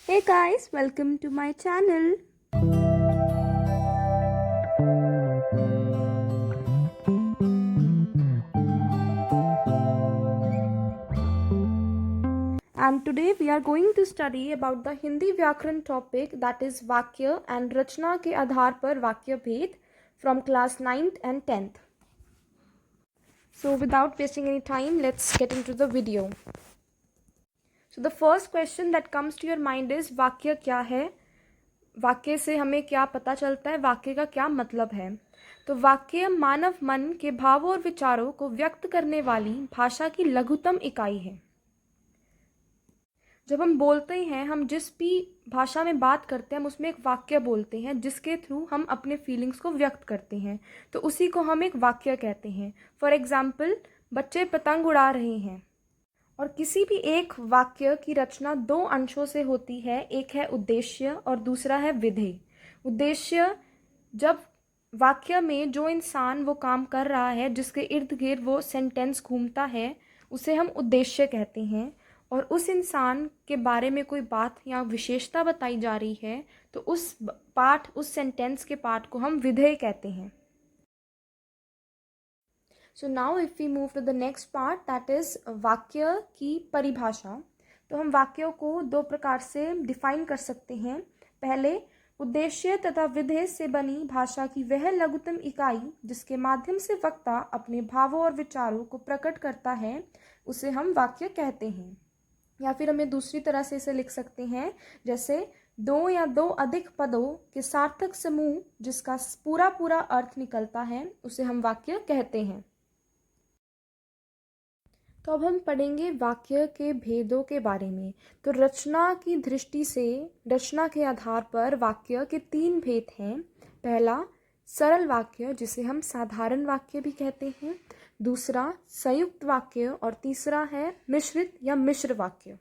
Hey guys, welcome to my channel. And today we are going to study about the Hindi Vyakran topic, that is वाक्य and रचना के आधार पर वाक्य भेद from class 9th and 10th. So without wasting any time, let's get into the video. So the first question that comes to your mind is वाक्य क्या है? वाक्य से हमें क्या पता चलता है? वाक्य का क्या मतलब है? तो वाक्य मानव मन के भावों और विचारों को व्यक्त करने वाली भाषा की लघुतम इकाई है। जब हम बोलते हैं, हम जिस भी भाषा में बात करते हैं, हम उसमें एक वाक्य बोलते हैं जिसके थ्रू हम अपने फीलिंग्स को व्यक्त करते हैं, तो उसी को हम एक वाक्य कहते हैं। फॉर एग्जाम्पल, बच्चे पतंग उड़ा रहे हैं। और किसी भी एक वाक्य की रचना दो अंशों से होती है, एक है उद्देश्य और दूसरा है विधेय। उद्देश्य, जब वाक्य में जो इंसान वो काम कर रहा है, जिसके इर्द गिर्द वो सेंटेंस घूमता है, उसे हम उद्देश्य कहते हैं। और उस इंसान के बारे में कोई बात या विशेषता बताई जा रही है, तो उस सेंटेंस के पार्ट को हम विधेय कहते हैं। So now if we move to the next part, that is वाक्य की परिभाषा। तो हम वाक्यों को दो प्रकार से डिफाइन कर सकते हैं। पहले, उद्देश्य तथा विधेय से बनी भाषा की वह लघुतम इकाई जिसके माध्यम से वक्ता अपने भावों और विचारों को प्रकट करता है, उसे हम वाक्य कहते हैं। या फिर हमें दूसरी तरह से इसे लिख सकते हैं, जैसे दो या दो अधिक पदों के सार्थक समूह जिसका पूरा पूरा अर्थ निकलता है, उसे हम वाक्य कहते हैं। तो अब हम पढ़ेंगे वाक्य के भेदों के बारे में। तो रचना की दृष्टि से, रचना के आधार पर वाक्य के तीन भेद हैं। पहला, सरल वाक्य जिसे हम साधारण वाक्य भी कहते हैं। दूसरा, संयुक्त वाक्य। और तीसरा है मिश्रित या मिश्र वाक्य।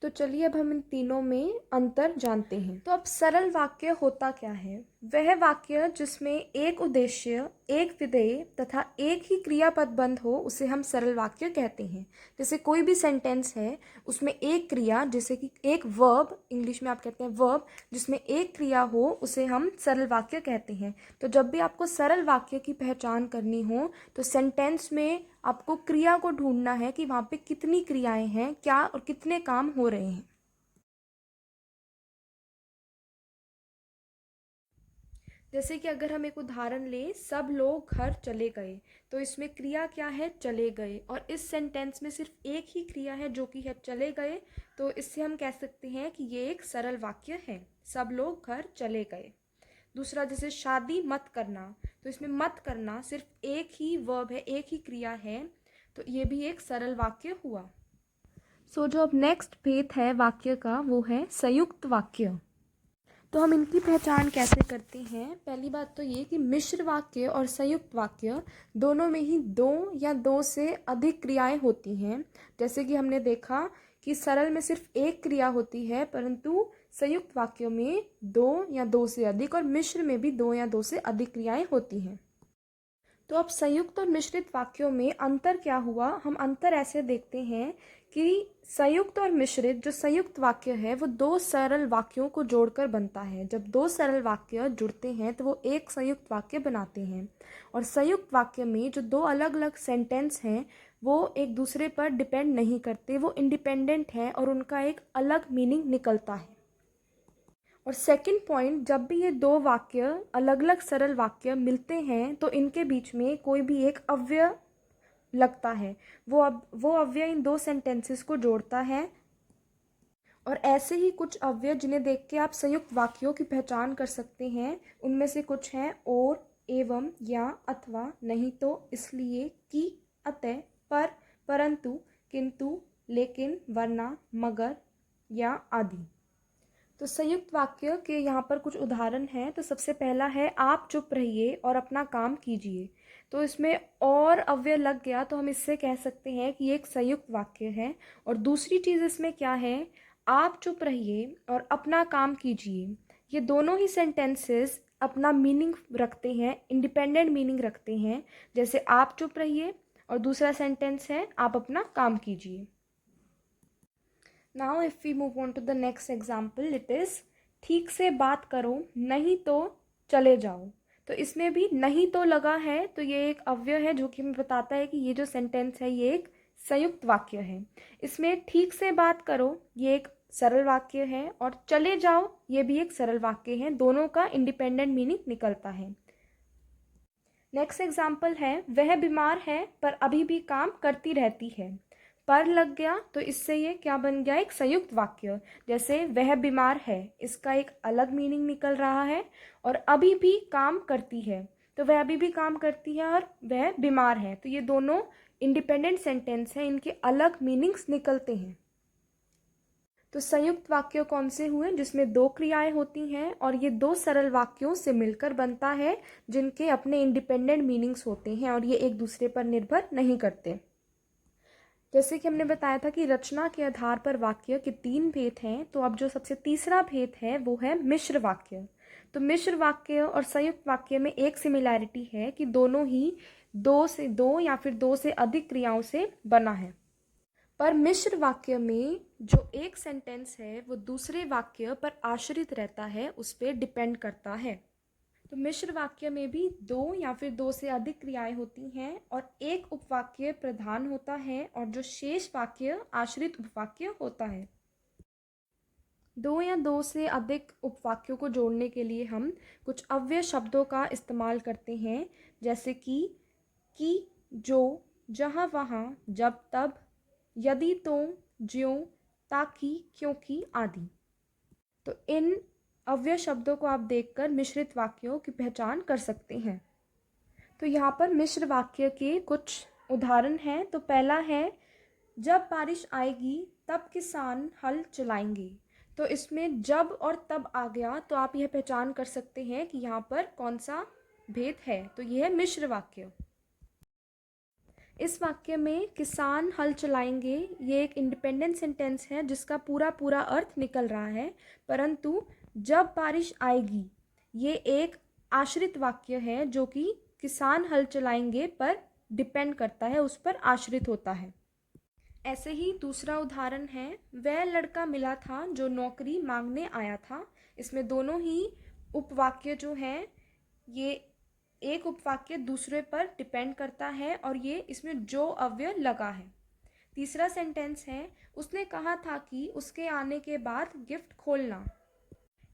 तो चलिए अब हम इन तीनों में अंतर जानते हैं। तो अब सरल वाक्य होता क्या है? वह वाक्य जिसमें एक उद्देश्य, एक विधेय तथा एक ही क्रियापद बंद हो, उसे हम सरल वाक्य कहते हैं। जैसे कोई भी सेंटेंस है, उसमें एक क्रिया, जैसे कि एक वर्ब, इंग्लिश में आप कहते हैं वर्ब, जिसमें एक क्रिया हो, उसे हम सरल वाक्य कहते हैं। तो जब भी आपको सरल वाक्य की पहचान करनी हो, तो सेंटेंस में आपको क्रिया को ढूंढना है कि वहाँ पे कितनी क्रियाएं हैं, क्या और कितने काम हो रहे हैं। जैसे कि अगर हम एक उदाहरण लें, सब लोग घर चले गए, तो इसमें क्रिया क्या है? चले गए। और इस सेंटेंस में सिर्फ एक ही क्रिया है जो कि है चले गए, तो इससे हम कह सकते हैं कि ये एक सरल वाक्य है, सब लोग घर चले गए। दूसरा, जैसे शादी मत करना, तो इसमें मत करना सिर्फ एक ही वर्ब है, एक ही क्रिया है, तो ये भी एक सरल वाक्य हुआ। सो जो अब नेक्स्ट भेद है वाक्य का, वो है संयुक्त वाक्य। तो हम इनकी पहचान कैसे करते हैं? पहली बात तो ये कि मिश्र वाक्य और संयुक्त वाक्य दोनों में ही दो या दो से अधिक क्रियाएं होती हैं। जैसे कि हमने देखा कि सरल में सिर्फ एक क्रिया होती है, परंतु संयुक्त वाक्यों में दो या दो से अधिक, और मिश्र में भी दो या दो से अधिक क्रियाएं होती हैं। तो अब संयुक्त और मिश्रित वाक्यों में अंतर क्या हुआ? हम अंतर ऐसे देखते हैं कि संयुक्त और मिश्रित, जो संयुक्त वाक्य है वो दो सरल वाक्यों को जोड़कर बनता है। जब दो सरल वाक्य जुड़ते हैं तो वो एक संयुक्त वाक्य बनाते हैं। और संयुक्त वाक्य में जो दो अलग अलग सेंटेंस हैं, वो एक दूसरे पर डिपेंड नहीं करते, वो इंडिपेंडेंट हैं और उनका एक अलग मीनिंग निकलता है। और सेकंड पॉइंट, जब भी ये दो वाक्य, अलग अलग सरल वाक्य मिलते हैं, तो इनके बीच में कोई भी एक अव्यय लगता है। वो अव्यय इन दो सेंटेंसेस को जोड़ता है। और ऐसे ही कुछ अव्यय जिन्हें देख के आप संयुक्त वाक्यों की पहचान कर सकते हैं, उनमें से कुछ हैं और, एवं, या, अथवा, नहीं तो, इसलिए, कि, अतः, पर, परंतु, किंतु, लेकिन, वरना, मगर, या आदि। तो संयुक्त वाक्य के यहाँ पर कुछ उदाहरण हैं। तो सबसे पहला है, आप चुप रहिए और अपना काम कीजिए। तो इसमें और अव्यय लग गया, तो हम इससे कह सकते हैं कि एक संयुक्त वाक्य है। और दूसरी चीज़ इसमें क्या है, आप चुप रहिए और अपना काम कीजिए, ये दोनों ही सेंटेंसेस अपना मीनिंग रखते हैं, इंडिपेंडेंट मीनिंग रखते हैं। जैसे आप चुप रहिए और दूसरा सेंटेंस है आप अपना काम कीजिए। Now if we move on to the next example, it is ठीक से बात करो नहीं तो चले जाओ। तो इसमें भी नहीं तो लगा है, तो ये एक अव्यय है जो कि हमें बताता है कि ये जो सेंटेंस है ये एक संयुक्त वाक्य है। इसमें ठीक से बात करो ये एक सरल वाक्य है और चले जाओ ये भी एक सरल वाक्य है, दोनों का इंडिपेंडेंट मीनिंग निकलता है। नेक्स्ट एग्जाम्पल है वह बीमार है पर अभी भी काम करती रहती है। पर लग गया तो इससे ये क्या बन गया, एक संयुक्त वाक्य। जैसे वह बीमार है, इसका एक अलग मीनिंग निकल रहा है, और अभी भी काम करती है, तो वह अभी भी काम करती है और वह बीमार है, तो ये दोनों इंडिपेंडेंट सेंटेंस हैं, इनके अलग मीनिंग्स निकलते हैं। तो संयुक्त वाक्य कौन से हुए, जिसमें दो क्रियाएं होती हैं और ये दो सरल वाक्यों से मिलकर बनता है, जिनके अपने इंडिपेंडेंट मीनिंग्स होते हैं और ये एक दूसरे पर निर्भर नहीं करते। जैसे कि हमने बताया था कि रचना के आधार पर वाक्य के 3 भेद हैं, तो अब जो सबसे तीसरा भेद है वो है मिश्र वाक्य। तो मिश्र वाक्य और संयुक्त वाक्य में एक सिमिलैरिटी है कि दोनों ही दो या फिर दो से अधिक क्रियाओं से बना है, पर मिश्र वाक्य में जो एक सेंटेंस है वो दूसरे वाक्य पर आश्रित रहता है, उस पर डिपेंड करता है। तो मिश्र वाक्य में भी दो या फिर दो से अधिक क्रियाएं होती हैं और एक उपवाक्य प्रधान होता है और जो शेष वाक्य आश्रित उपवाक्य होता है। दो या दो से अधिक उपवाक्यों को जोड़ने के लिए हम कुछ अव्यय शब्दों का इस्तेमाल करते हैं, जैसे कि, जो, जहाँ वहाँ, जब तब, यदि तो, ज्यों, ताकि, क्योंकि आदि। तो इन अव्यय शब्दों को आप देखकर मिश्रित वाक्यों की पहचान कर सकते हैं। तो यहाँ पर मिश्र वाक्य के कुछ उदाहरण हैं। तो पहला है जब बारिश आएगी तब किसान हल चलाएंगे। तो इसमें जब और तब आ गया, तो आप यह पहचान कर सकते हैं कि यहाँ पर कौन सा भेद है। तो यह है मिश्र वाक्य। इस वाक्य में किसान हल चलाएंगे ये एक इंडिपेंडेंट सेंटेंस है जिसका पूरा पूरा अर्थ निकल रहा है, परंतु जब बारिश आएगी ये एक आश्रित वाक्य है जो कि किसान हल चलाएंगे पर डिपेंड करता है, उस पर आश्रित होता है। ऐसे ही दूसरा उदाहरण है वह लड़का मिला था जो नौकरी मांगने आया था। इसमें दोनों ही उपवाक्य जो हैं ये एक उपवाक्य दूसरे पर डिपेंड करता है और ये इसमें जो अव्यय लगा है। तीसरा सेंटेंस है उसने कहा था कि उसके आने के बाद गिफ्ट खोलना।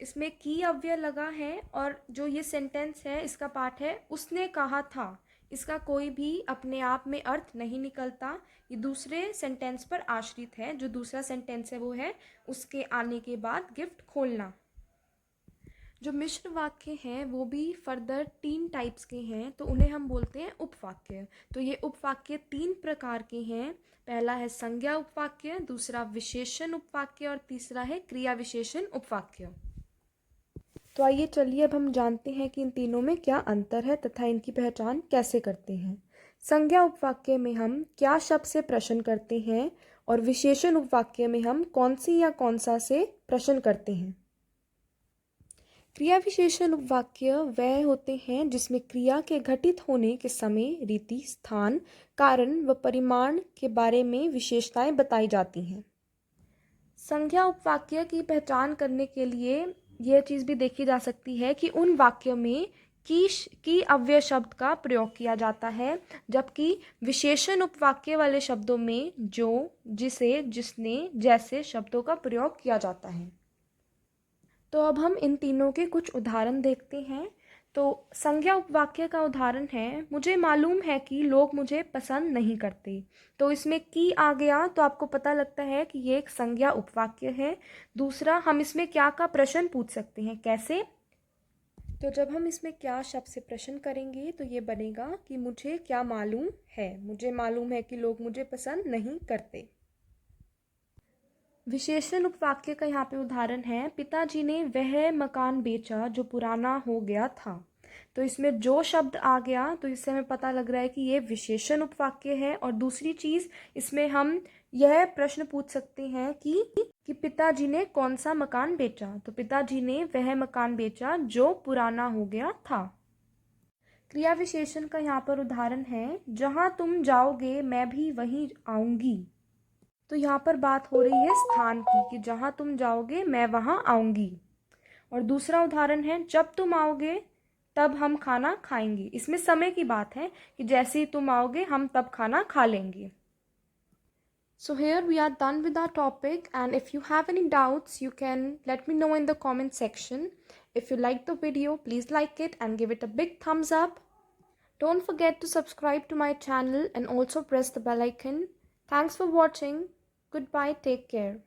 इसमें की अव्यय लगा है और जो ये सेंटेंस है इसका पार्ट है उसने कहा था। इसका कोई भी अपने आप में अर्थ नहीं निकलता, ये दूसरे सेंटेंस पर आश्रित है। जो दूसरा सेंटेंस है वो है उसके आने के बाद गिफ्ट खोलना। जो मिश्र वाक्य हैं वो भी फर्दर 3 टाइप्स के हैं, तो उन्हें हम बोलते हैं उपवाक्य। तो ये उपवाक्य 3 प्रकार के हैं। पहला है संज्ञा उपवाक्य, दूसरा विशेषण उपवाक्य और तीसरा है क्रिया विशेषण उपवाक्य। तो आइए चलिए अब हम जानते हैं कि इन तीनों में क्या अंतर है तथा इनकी पहचान कैसे करते हैं। संज्ञा उपवाक्य में हम क्या शब्द से प्रश्न करते हैं और विशेषण उपवाक्य में हम कौन सी या कौन सा से प्रश्न करते हैं। क्रिया विशेषण उपवाक्य वह होते हैं जिसमें क्रिया के घटित होने के समय, रीति, स्थान, कारण व परिमाण के बारे में विशेषताएं बताई जाती हैं। संज्ञा उपवाक्य की पहचान करने के लिए यह चीज़ भी देखी जा सकती है कि उन वाक्यों में की अव्यय शब्द का प्रयोग किया जाता है, जबकि विशेषण उपवाक्य वाले शब्दों में जो, जिसे, जिसने, जैसे शब्दों का प्रयोग किया जाता है। तो अब हम इन तीनों के कुछ उदाहरण देखते हैं। तो संज्ञा उपवाक्य का उदाहरण है मुझे मालूम है कि लोग मुझे पसंद नहीं करते। तो इसमें की आ गया तो आपको पता लगता है कि ये एक संज्ञा उपवाक्य है। दूसरा, हम इसमें क्या का प्रश्न पूछ सकते हैं, कैसे? तो जब हम इसमें क्या शब्द से प्रश्न करेंगे तो ये बनेगा कि मुझे क्या मालूम है, मुझे मालूम है कि लोग मुझे पसंद नहीं करते। विशेषण उपवाक्य का यहाँ पे उदाहरण है पिताजी ने वह मकान बेचा जो पुराना हो गया था। तो इसमें जो शब्द आ गया तो इससे हमें पता लग रहा है कि ये विशेषण उपवाक्य है। और दूसरी चीज़, इसमें हम यह प्रश्न पूछ सकते हैं कि पिताजी ने कौन सा मकान बेचा। तो पिताजी ने वह मकान बेचा जो पुराना हो गया था। क्रिया विशेषण का यहाँ पर उदाहरण है जहाँ तुम जाओगे मैं भी वहीं आऊँगी। तो यहाँ पर बात हो रही है स्थान की कि जहाँ तुम जाओगे मैं वहाँ आऊँगी। और दूसरा उदाहरण है जब तुम आओगे तब हम खाना खाएंगे। इसमें समय की बात है कि जैसे ही तुम आओगे हम तब खाना खा लेंगे। So here we are done with our topic, and if you have any doubts you can let me know in the comment section. If you like the video, please like it and give it a big thumbs up. Don't forget to subscribe to my channel and also press the bell icon. Thanks for watching. Goodbye, take care.